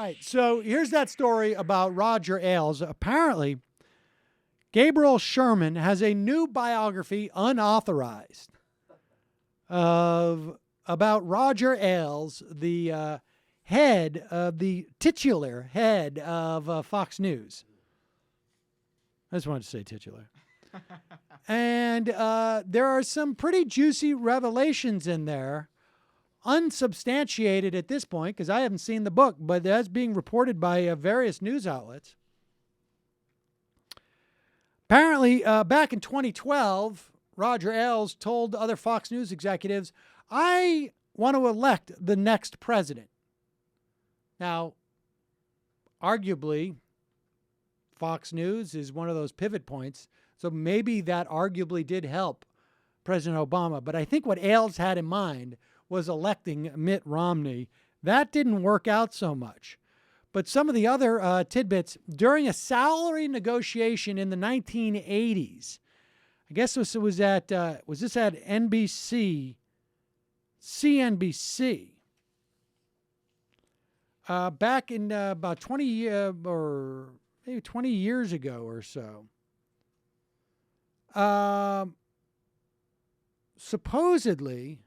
All right, so here's that story about Roger Ailes. Apparently, Gabriel Sherman has a new biography, unauthorized, about Roger Ailes, the titular head of Fox News. I just wanted to say titular. And there are some pretty juicy revelations in there, unsubstantiated at this point, because I haven't seen the book, but that's being reported by various news outlets. Apparently, back in 2012, Roger Ailes told other Fox News executives, I want to elect the next president. Now, arguably, Fox News is one of those pivot points, so maybe that arguably did help President Obama. But I think what Ailes had in mind was electing Mitt Romney. That didn't work out so much. But some of the other tidbits, during a salary negotiation in the 1980s, I guess was this at NBC, CNBC, back in about 20 or maybe 20 years ago or so. Supposedly,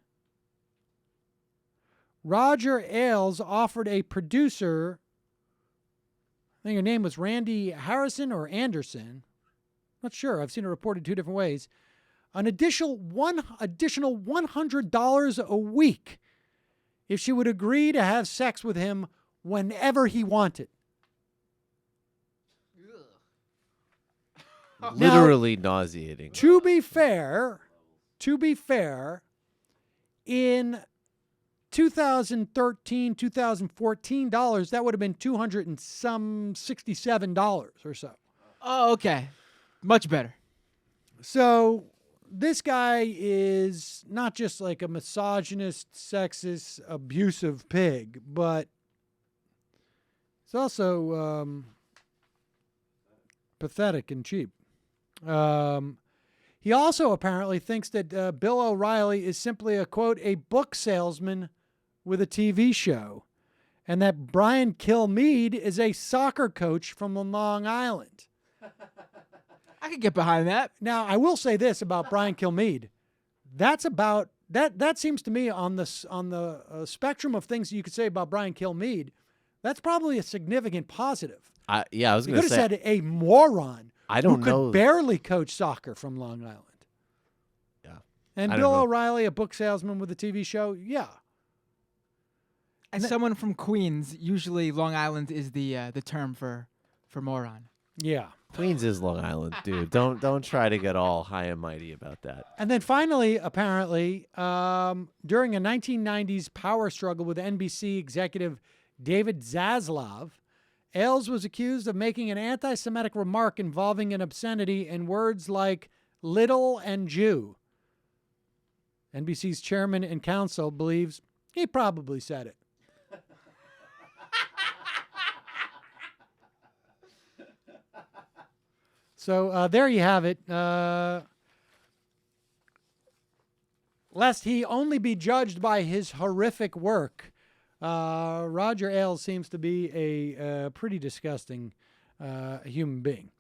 Roger Ailes offered a producer, I think her name was Randy Harrison or Anderson, not sure, I've seen it reported two different ways, an additional $100 a week if she would agree to have sex with him whenever he wanted. Literally nauseating. To be fair, in 2013, 2014 dollars, that would have been $267 or so. Oh, okay. Much better. So this guy is not just like a misogynist, sexist, abusive pig, but it's also pathetic and cheap. He also apparently thinks that Bill O'Reilly is simply a, quote, a book salesman with a TV show, and that Brian Kilmeade is a soccer coach from Long Island. I could get behind that. Now, I will say this about Brian Kilmeade. That seems to me on the spectrum of things you could say about Brian Kilmeade, that's probably a significant positive. I was You going could to have say. said a moron Who could barely coach soccer from Long Island. Yeah. And I don't Bill know. O'Reilly, a book salesman with a TV show, yeah. And someone from Queens, usually Long Island is the term for moron. Yeah. Queens is Long Island, dude. Don't try to get all high and mighty about that. And then finally, apparently, during a 1990s power struggle with NBC executive David Zaslav, Ailes was accused of making an anti-Semitic remark involving an obscenity in words like little and Jew. NBC's chairman and counsel believes he probably said it. So there you have it. Lest he only be judged by his horrific work, Roger Ailes seems to be a pretty disgusting human being.